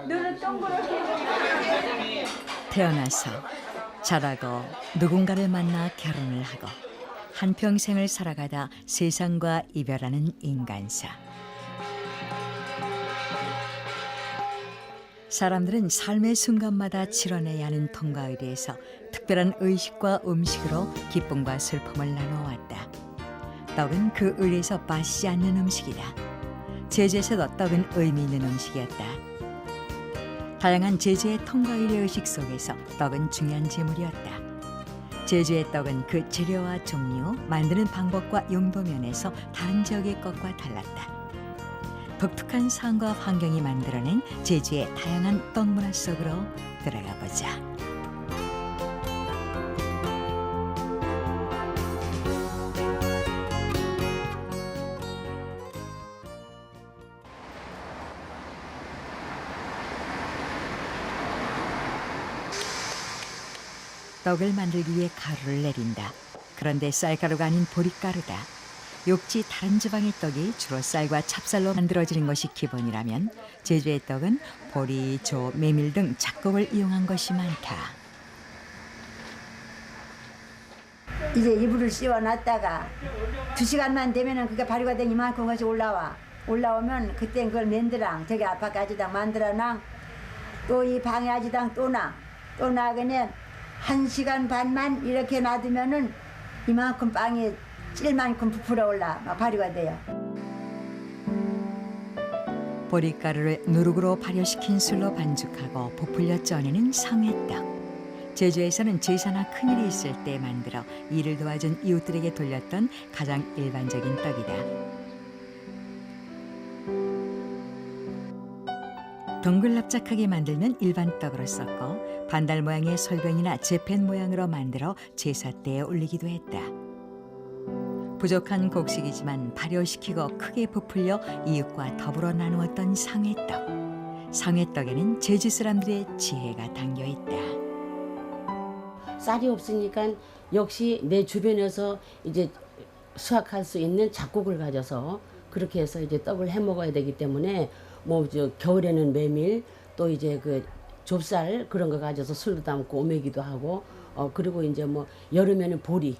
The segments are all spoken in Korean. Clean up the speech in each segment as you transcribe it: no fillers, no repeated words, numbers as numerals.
눈은 동그랗게. 태어나서 자라고 누군가를 만나 결혼을 하고 한평생을 살아가다 세상과 이별하는 인간사. 사람들은 삶의 순간마다 치러내야 하는 통과의례에서 특별한 의식과 음식으로 기쁨과 슬픔을 나눠왔다. 떡은 그 의례에서 빠지지 않는 음식이다. 제주에서도 떡은 의미 있는 음식이었다. 다양한 제주의 통과의례 의식 속에서 떡은 중요한 제물이었다. 제주의 떡은 그 재료와 종류, 만드는 방법과 용도 면에서 다른 지역의 것과 달랐다. 독특한 상황과 환경이 만들어낸 제주의 다양한 떡 문화 속으로 들어가 보자. 떡을 만들기 위해 가루를 내린다. 그런데 쌀가루가 아닌 보리가루다. 욕지 다른 지방의 떡이 주로 쌀과 찹쌀로 만들어지는 것이 기본이라면 제주의 떡은 보리, 조, 메밀 등 작곡을 이용한 것이 많다. 이제 이불을 씌워놨다가 2시간만 되면은 그게 발효가 된 이만큼 것이 올라와. 올라오면 그땐 그걸 맨드랑 저기 아파트 아지당 만들어놔. 또 이 방에 아지당 또 나 그냥 1시간 반만 이렇게 놔두면은 이만큼 빵이 찔만큼 부풀어 올라 막 발효가 돼요. 보리가루를 누룩으로 발효시킨 술로 반죽하고 부풀려 쪄내는 상회떡. 제주에서는 제사나 큰일이 있을 때 만들어 일을 도와준 이웃들에게 돌렸던 가장 일반적인 떡이다. 동글납작하게 만들면 일반 떡으로 썼고 반달 모양의 솔병이나 재팬 모양으로 만들어 제사 때에 올리기도 했다. 부족한 곡식이지만 발효시키고 크게 부풀려 이웃과 더불어 나누었던 상회떡. 상회떡에는 제주 사람들의 지혜가 담겨 있다. 쌀이 없으니까 역시 내 주변에서 이제 수확할 수 있는 작곡을 가져서 그렇게 해서 이제 떡을 해 먹어야 되기 때문에 뭐 저 겨울에는 메밀 또 이제 그 좁쌀 그런 거 가져서 술도 담고 오매기도 하고 그리고 이제 뭐 여름에는 보리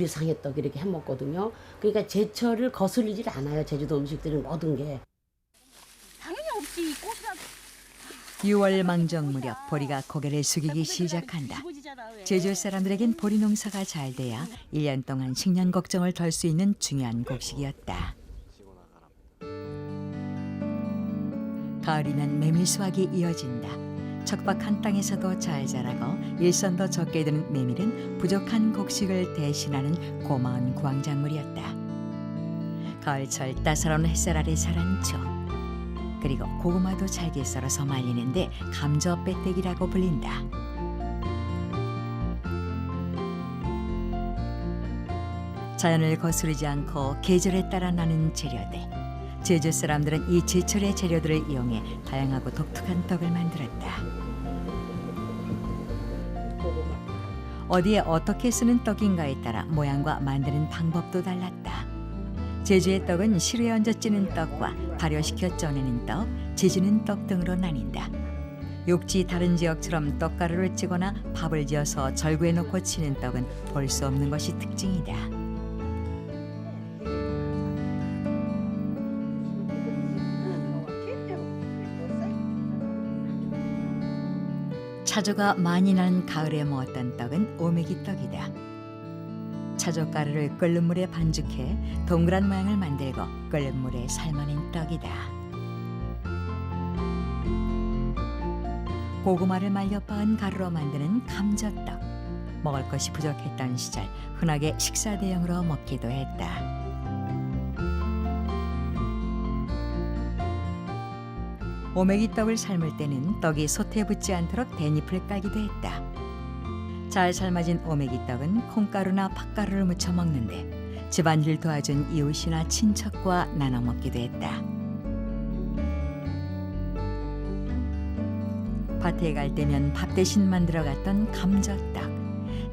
상회떡 이렇게 해 먹거든요. 그러니까 제철을 거스르질 않아요. 제주도 음식들은 모든 게. 당연히 없지. 꽃이라 6월 망정 무렵 보리가 고개를 숙이기 시작한다. 제주 사람들에겐 보리 농사가 잘 돼야 1년 동안 식량 걱정을 덜 수 있는 중요한 곡식이었다. 가을이면 메밀 수확이 이어진다. 척박한 땅에서도 잘 자라고 일선도 적게 드는 메밀은 부족한 곡식을 대신하는 고마운 구황작물이었다. 가을철 따사로운 햇살 아래 자란 초. 그리고 고구마도 잘게 썰어서 말리는데 감저 빼떼기라고 불린다. 자연을 거스르지 않고 계절에 따라 나는 재료들. 제주 사람들은 이 제철의 재료들을 이용해 다양하고 독특한 떡을 만들었다. 어디에 어떻게 쓰는 떡인가에 따라 모양과 만드는 방법도 달랐다. 제주의 떡은 실에 얹어 찌는 떡과 발효시켜 쪄내는 떡, 지지는 떡 등으로 나뉜다. 욕지 다른 지역처럼 떡가루를 찌거나 밥을 지어서 절구에 놓고 치는 떡은 볼 수 없는 것이 특징이다. 차조가 많이 나는 가을에 먹었던 떡은 오메기 떡이다. 차조가루를 끓는 물에 반죽해 동그란 모양을 만들고 끓는 물에 삶아낸 떡이다. 고구마를 말려 빻은 가루로 만드는 감자떡. 먹을 것이 부족했던 시절 흔하게 식사 대용으로 먹기도 했다. 오메기 떡을 삶을 때는 떡이 솥에 붙지 않도록 대잎을 깔기도 했다. 잘 삶아진 오메기 떡은 콩가루나 팥가루를 묻혀 먹는데 집안일 도와준 이웃이나 친척과 나눠 먹기도 했다. 밭에 갈 때면 밥 대신 만들어 갔던 감자떡.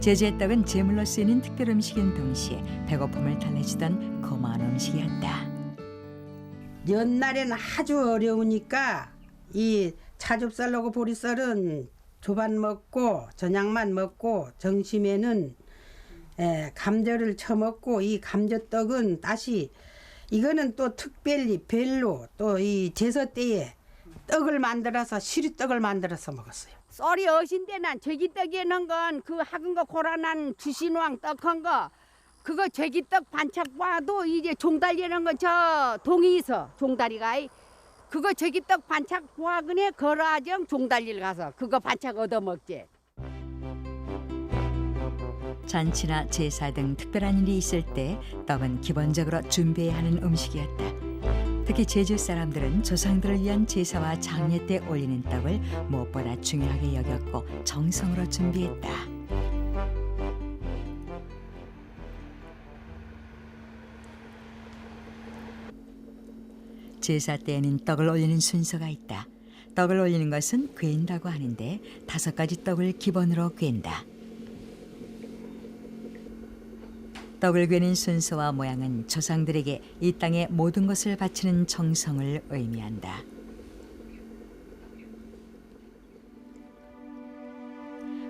제주의 떡은 제물로 쓰이는 특별 음식인 동시에 배고픔을 달래주던 고마운 음식이었다. 옛날에는 아주 어려우니까 이 차좁쌀하고 보리쌀은 조반 먹고 저녁만 먹고 점심에는 감자를 쳐먹고 이 감자떡은 다시 이거는 또 특별히 별로 또 이 제사 때에 떡을 만들어서 시루떡을 만들어서 먹었어요. 썰이 어신데 난 죄기떡에 넣은 건 그 학은 거 고란한 주신왕 떡한 거 그거 죄기떡 반찬 봐도 이제 종달 이런 거 저 동이 있어 종다리가 그거 죄기떡 반찬 보아그네 거라정 종달리를 가서 그거 반찬 얻어 먹지. 잔치나 제사 등 특별한 일이 있을 때 떡은 기본적으로 준비해야 하는 음식이었다. 특히 제주 사람들은 조상들을 위한 제사와 장례 때 올리는 떡을 무엇보다 중요하게 여겼고 정성으로 준비했다. 제사 때에는 떡을 올리는 순서가 있다. 떡을 올리는 것은 괸다고 하는데 5가지 떡을 기본으로 괸다. 떡을 괸는 순서와 모양은 조상들에게 이 땅의 모든 것을 바치는 정성을 의미한다.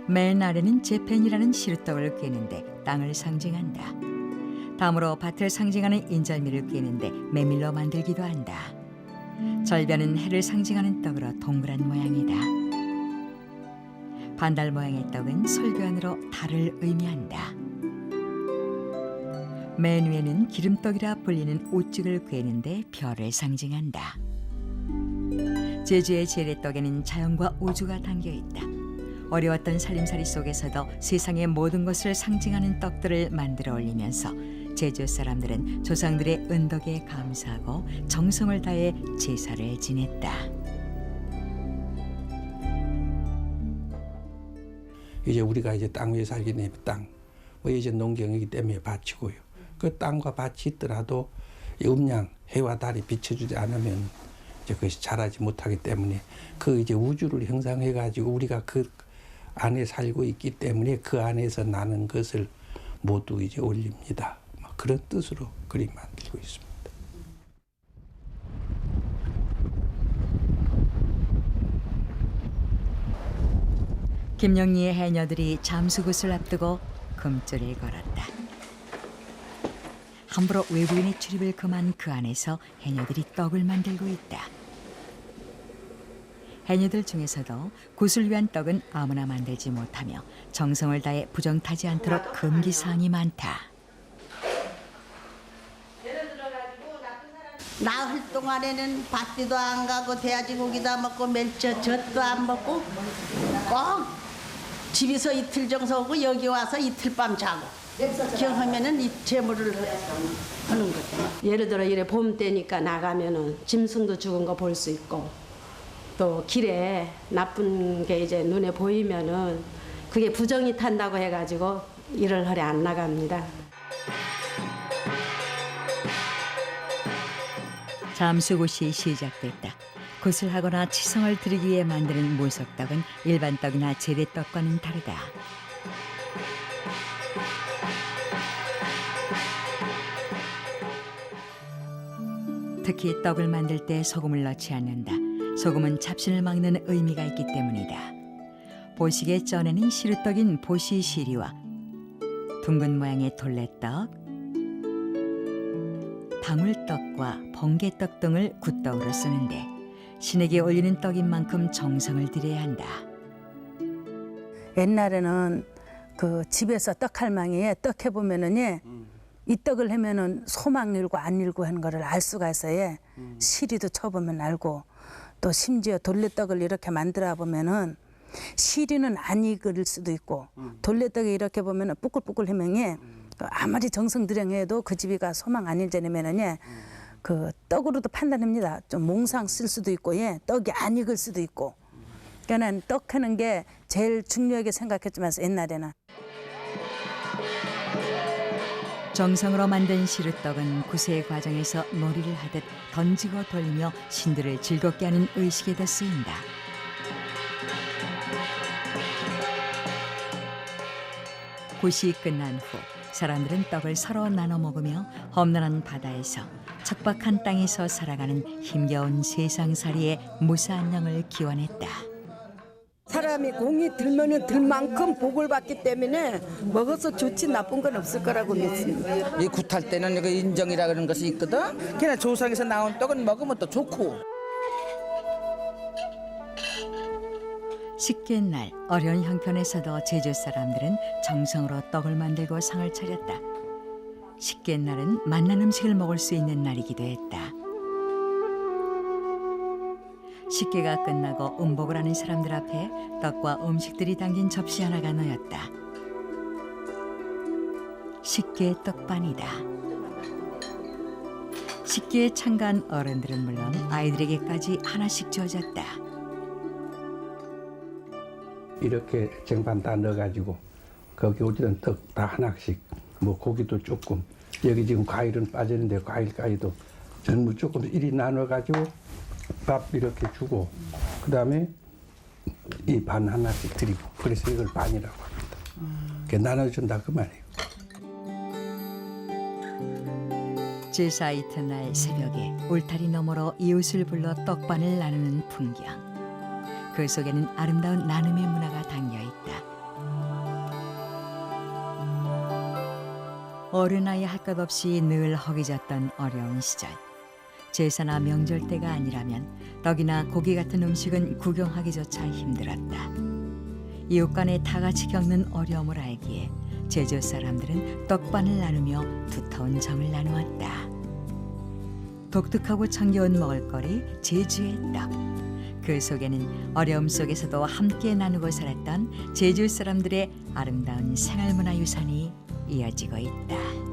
맨 아래는 제펜이라는 시루떡을 꿰는데 땅을 상징한다. 다음으로 밭을 상징하는 인절미를 꿰는데 메밀로 만들기도 한다. 절변은 해를 상징하는 떡으로 동그란 모양이다. 반달 모양의 떡은 솔변으로 달을 의미한다. 맨 위에는 기름떡이라 불리는 우직을 꿰는데 별을 상징한다. 제주의 재래떡에는 자연과 우주가 담겨있다. 어려웠던 살림살이 속에서도 세상의 모든 것을 상징하는 떡들을 만들어 올리면서 제주 사람들은 조상들의 은덕에 감사하고 정성을 다해 제사를 지냈다. 이제 우리가 이제 땅 위에 살게 되면 땅, 이제 농경이기 때문에 밭이고요. 그 땅과 밭이 있더라도 음양, 해와 달이 비춰주지 않으면 이제 그것이 자라지 못하기 때문에 그 이제 우주를 형상해 가지고 우리가 그 안에 살고 있기 때문에 그 안에서 나는 것을 모두 이제 올립니다. 그런 뜻으로 그림 만들고 있습니다. 김영리의 해녀들이 잠수굿을 앞두고 금줄을 걸었다. 함부로 외부인의 출입을 금한 그 안에서 해녀들이 떡을 만들고 있다. 해녀들 중에서도 굿을 위한 떡은 아무나 만들지 못하며 정성을 다해 부정타지 않도록 금기사항이 많다. 나흘 동안에는 밭비도 안 가고 돼지고기도 안 먹고 멸젓도 안 먹고 꼭 집에서 이틀 정서하고 여기 와서 이틀 밤 자고 경하면은 이 재물을 하는 거죠. 예를 들어 이래 봄 때니까 나가면은 짐승도 죽은 거 볼 수 있고 또 길에 나쁜 게 이제 눈에 보이면은 그게 부정이 탄다고 해가지고 일을 하러 안 나갑니다. 잠수굿이 시작됐다. 굿을 하거나 치성을 드리기 위해 만드는 무석떡은 일반 떡이나 재래떡과는 다르다. 특히 떡을 만들 때 소금을 넣지 않는다. 소금은 잡신을 막는 의미가 있기 때문이다. 보식에 쪄내는 시루떡인 보시시리와 둥근 모양의 돌레떡, 방울떡과 번개떡 등을 굿떡으로 쓰는데 신에게 올리는 떡인 만큼 정성을 들여야 한다. 옛날에는 그 집에서 떡할망이에 떡 해보면은 이 떡을 하면은 소망 일고 안 일고 하는 거를 알 수가 있어요. 시리도 쳐보면 알고 또 심지어 돌레떡을 이렇게 만들어 보면은 시리는 안 익을 수도 있고 돌레떡이 이렇게 보면은 뿌글뿌글 하면은 아무리 정성 들여해도 그 집이가 소망 안 일자냐면은 그 떡으로도 판단합니다. 좀 몽상 쓸 수도 있고 떡이 안 익을 수도 있고. 그러니까 떡 하는 게 제일 중요하게 생각했지만 옛날에는. 정성으로 만든 시루떡은 구세의 과정에서 놀이를 하듯 던지고 돌리며 신들을 즐겁게 하는 의식에도 쓰인다. 굿이 끝난 후 사람들은 떡을 서로 나눠 먹으며 험난한 바다에서 척박한 땅에서 살아가는 힘겨운 세상살이의 무사한 영을 기원했다. 사람이 공이 들면은 들 만큼 복을 받기 때문에 먹어서 좋지 나쁜 건 없을 거라고 믿습니다. 이 굿할 때는 그 인정이라 그런 것이 있거든. 그냥 조상에서 나온 떡은 먹으면 또 좋고. 식귴날 어려운 형편에서도 제주 사람들은 정성으로 떡을 만들고 상을 차렸다. 식귴날은 맛난 음식을 먹을 수 있는 날이기도 했다. 식계가 끝나고 음복을 하는 사람들 앞에 떡과 음식들이 담긴 접시 하나가 놓였다. 식계 떡반이다. 식계에 참가한 어른들은 물론 아이들에게까지 하나씩 주어졌다. 이렇게 쟁반 다 넣어가지고 거기 오지는 떡 다 하나씩, 뭐 고기도 조금, 여기 지금 과일은 빠지는데 과일까지도 전부 조금 이리 나눠가지고 밥 이렇게 주고, 그 다음에 이 반 하나씩 드리고, 그래서 이걸 반이라고 합니다. 그게 나눠준다 그 말이에요. 제사 이튿날 새벽에 울타리 너머로 이웃을 불러 떡반을 나누는 풍경. 그 속에는 아름다운 나눔의 문화가 담겨 있다. 어른아이 할 것 없이 늘 허기졌던 어려운 시절. 제사나 명절 때가 아니라면 떡이나 고기 같은 음식은 구경하기조차 힘들었다. 이웃 간에 다 같이 겪는 어려움을 알기에 제주 사람들은 떡반을 나누며 두터운 정을 나누었다. 독특하고 정겨운 먹을거리 제주의 떡. 그 속에는 어려움 속에서도 함께 나누고 살았던 제주 사람들의 아름다운 생활문화 유산이 이어지고 있다.